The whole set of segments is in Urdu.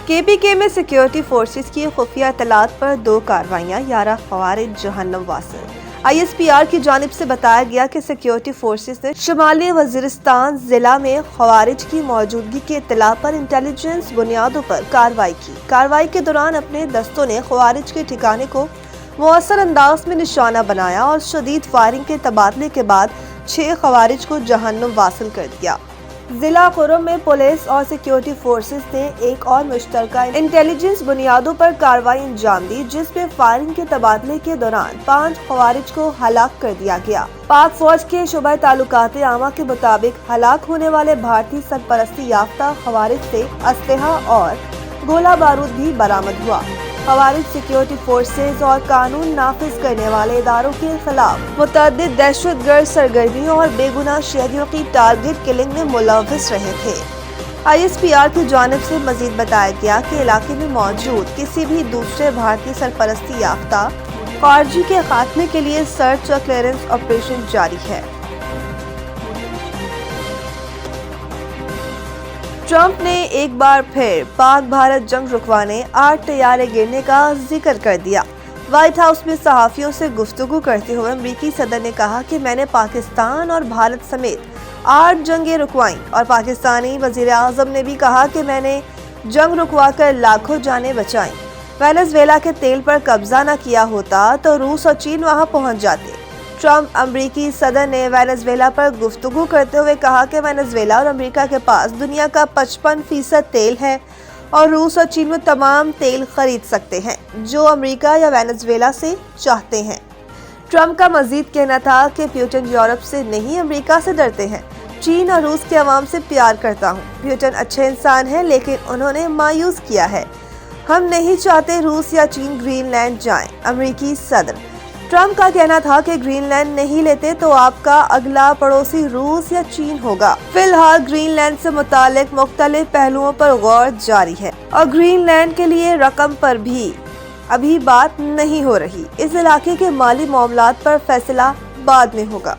KPK میں سیکیورٹی فورسز کی خفیہ اطلاعات پر 2 کارروائیاں، 11 خوارج جہنم واصل۔ ISPR کی جانب سے بتایا گیا کہ سیکیورٹی فورسز نے شمالی وزیرستان ضلع میں خوارج کی موجودگی کی اطلاع پر انٹیلیجنس بنیادوں پر کارروائی کی۔ کارروائی کے دوران اپنے دستوں نے خوارج کے ٹھکانے کو مؤثر انداز میں نشانہ بنایا اور شدید فائرنگ کے تبادلے کے بعد 6 خوارج کو جہنم واصل کر دیا۔ ضلع قرم میں پولیس اور سیکیورٹی فورسز نے ایک اور مشترکہ انٹیلیجنس بنیادوں پر کارروائی انجام دی، جس میں فائرنگ کے تبادلے کے دوران 5 خوارج کو ہلاک کر دیا گیا۔ پاک فوج کے شعبہ تعلقات عامہ کے مطابق ہلاک ہونے والے بھارتی سرپرستی یافتہ خوارج سے اسلحہ اور گولہ بارود بھی برآمد ہوا۔ خوارج سیکیورٹی فورسز اور قانون نافذ کرنے والے اداروں کے خلاف متعدد دہشت گرد سرگرمیوں اور بے گناہ شہریوں کی ٹارگٹ کلنگ میں ملوث رہے تھے۔ ISPR کی جانب سے مزید بتایا گیا کہ علاقے میں موجود کسی بھی دوسرے بھارتی سرپرستی یافتہ خارجی کے خاتمے کے لیے سرچ اور کلیئرنس آپریشن جاری ہے۔ ٹرمپ نے ایک بار پھر پاک بھارت جنگ رکوانے 8 طیارے گرنے کا ذکر کر دیا۔ وائٹ ہاؤس میں صحافیوں سے گفتگو کرتے ہوئے امریکی صدر نے کہا کہ میں نے پاکستان اور بھارت سمیت 8 جنگیں رکوائیں، اور پاکستانی وزیر اعظم نے بھی کہا کہ میں نے جنگ رکوا کر لاکھوں جانیں بچائیں۔ وینزویلا کے تیل پر قبضہ نہ کیا ہوتا تو روس اور چین وہاں پہنچ جاتے۔ ٹرمپ امریکی صدر نے وینزویلا پر گفتگو کرتے ہوئے کہا کہ وینزویلا اور امریکہ کے پاس دنیا کا 55% تیل ہے اور روس اور چین میں تمام تیل خرید سکتے ہیں جو امریکہ یا وینزویلا سے چاہتے ہیں۔ ٹرمپ کا مزید کہنا تھا کہ پیوٹن یورپ سے نہیں امریکہ سے ڈرتے ہیں۔ چین اور روس کے عوام سے پیار کرتا ہوں۔ پیوٹن اچھے انسان ہیں لیکن انہوں نے مایوس کیا ہے۔ ہم نہیں چاہتے روس یا چین گرین لینڈ جائیں۔ امریکی صدر ٹرمپ کا کہنا تھا کہ گرین لینڈ نہیں لیتے تو آپ کا اگلا پڑوسی روس یا چین ہوگا۔ فی الحال گرین لینڈ سے متعلق مختلف پہلوؤں پر غور جاری ہے اور گرین لینڈ کے لیے رقم پر بھی ابھی بات نہیں ہو رہی۔ اس علاقے کے مالی معاملات پر فیصلہ بعد میں ہوگا۔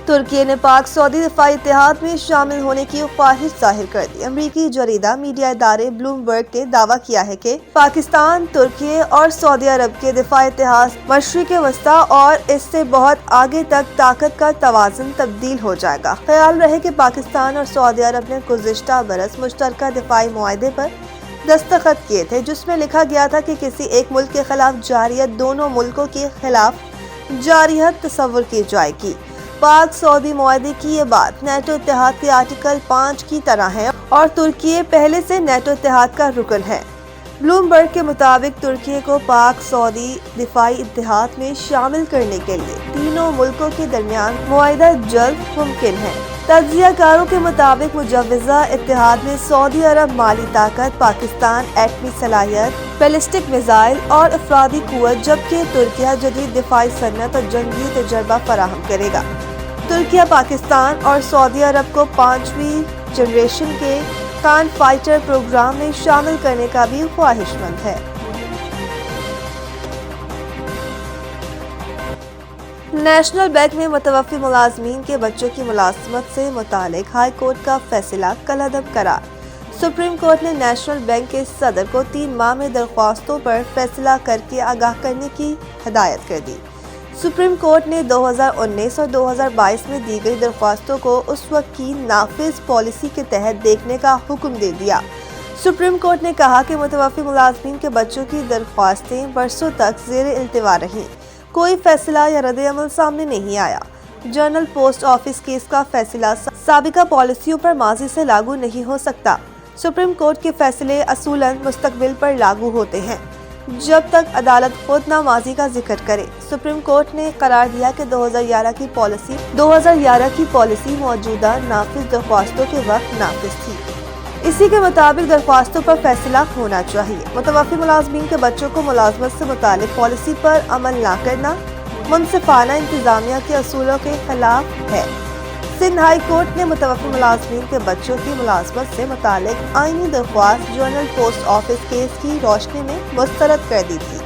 ترکی نے پاک سعودی دفاعی اتحاد میں شامل ہونے کی خواہش ظاہر کر دی۔ امریکی جریدہ میڈیا ادارے بلومبرگ نے دعویٰ کیا ہے کہ پاکستان، ترکی اور سعودی عرب کے دفاعی اتحاد مشرق وسطیٰ اور اس سے بہت آگے تک طاقت کا توازن تبدیل ہو جائے گا۔ خیال رہے کہ پاکستان اور سعودی عرب نے گزشتہ برس مشترکہ دفاعی معاہدے پر دستخط کیے تھے، جس میں لکھا گیا تھا کہ کسی ایک ملک کے خلاف جارحیت دونوں ملکوں کے خلاف جارحیت تصور کی جائے گی۔ پاک سعودی معاہدے کی یہ بات نیٹو اتحاد کے آرٹیکل 5 کی طرح ہے اور ترکی پہلے سے نیٹو اتحاد کا رکن ہے۔ بلومبرگ کے مطابق ترکی کو پاک سعودی دفاعی اتحاد میں شامل کرنے کے لیے تینوں ملکوں کے درمیان معاہدہ جلد ممکن ہے۔ تجزیہ کاروں کے مطابق مجوزہ اتحاد میں سعودی عرب مالی طاقت، پاکستان ایٹمی صلاحیت، بیلسٹک میزائل اور افرادی قوت، جبکہ ترکیہ جدید دفاعی صنعت اور جنگی تجربہ فراہم کرے گا۔ ترکیہ پاکستان اور سعودی عرب کو 5ویں جنریشن کے کان فائٹر پروگرام میں شامل کرنے کا بھی خواہش مند ہے۔ نیشنل بینک میں متوفی ملازمین کے بچوں کی ملازمت سے متعلق ہائی کورٹ کا فیصلہ کالعدم قرار۔ سپریم کورٹ نے نیشنل بینک کے صدر کو 3 ماہ میں درخواستوں پر فیصلہ کر کے آگاہ کرنے کی ہدایت کر دی۔ سپریم کورٹ نے 2019 اور 2022 میں دی گئی درخواستوں کو اس وقت کی نافذ پالیسی کے تحت دیکھنے کا حکم دے دیا۔ سپریم کورٹ نے کہا کہ متوفی ملازمین کے بچوں کی درخواستیں برسوں تک زیر التوا رہیں، کوئی فیصلہ یا رد عمل سامنے نہیں آیا۔ جنرل پوسٹ آفس کیس کا فیصلہ سابقہ پالیسیوں پر ماضی سے لاگو نہیں ہو سکتا۔ سپریم کورٹ کے فیصلے اصولاً مستقبل پر لاگو ہوتے ہیں جب تک عدالت خود نہ ماضی کا ذکر کرے۔ سپریم کورٹ نے قرار دیا کہ 2011 کی پالیسی موجودہ نافذ درخواستوں کے وقت نافذ تھی۔ اسی کے مطابق درخواستوں پر فیصلہ ہونا چاہیے۔ متوفی ملازمین کے بچوں کو ملازمت سے متعلق پالیسی پر عمل نہ کرنا منصفانہ انتظامیہ کے اصولوں کے خلاف ہے۔ سندھ ہائی کورٹ نے متوفی ملازمین کے بچوں کی ملازمت سے متعلق آئینی درخواست جنرل پوسٹ آفس کیس کی روشنی میں مسترد کر دی تھی۔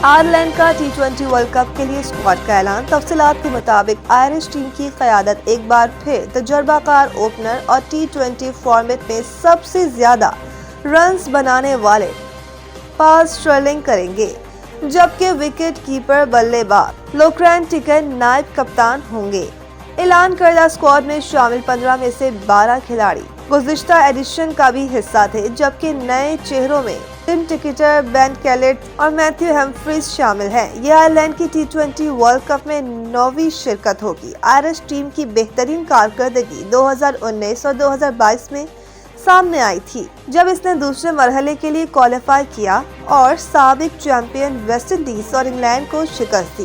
آئرلینڈ کا T20 ورلڈ کپ کے لیے اسکواڈ کا اعلان۔ تفصیلات کے مطابق آئرش ٹیم کی قیادت ایک بار پھر تجربہ کار اوپنر اور T20 فارمیٹ میں سب سے زیادہ رنز بنانے والے پال سٹرلنگ کریں گے، جبکہ وکٹ کیپر بلے باز لوکرین ٹکن نائب کپتان ہوں گے۔ اعلان کردہ اسکواڈ میں شامل 15 میں سے 12 کھلاڑی گزشتہ ایڈیشن کا بھی حصہ تھے، جبکہ نئے چہروں میں ٹم ٹکیٹر، بین کیلٹ اور میتھیو ہمفریز شامل ہیں۔ یہ آئرلینڈ کی T20 ورلڈ کپ میں 9ویں شرکت ہوگی۔ آئرش ٹیم کی بہترین کارکردگی 2019 اور 2022 میں سامنے آئی تھی، جب اس نے دوسرے مرحلے کے لیے کوالیفائی کیا اور سابق چیمپئن ویسٹ انڈیز اور انگلینڈ کو شکست دی۔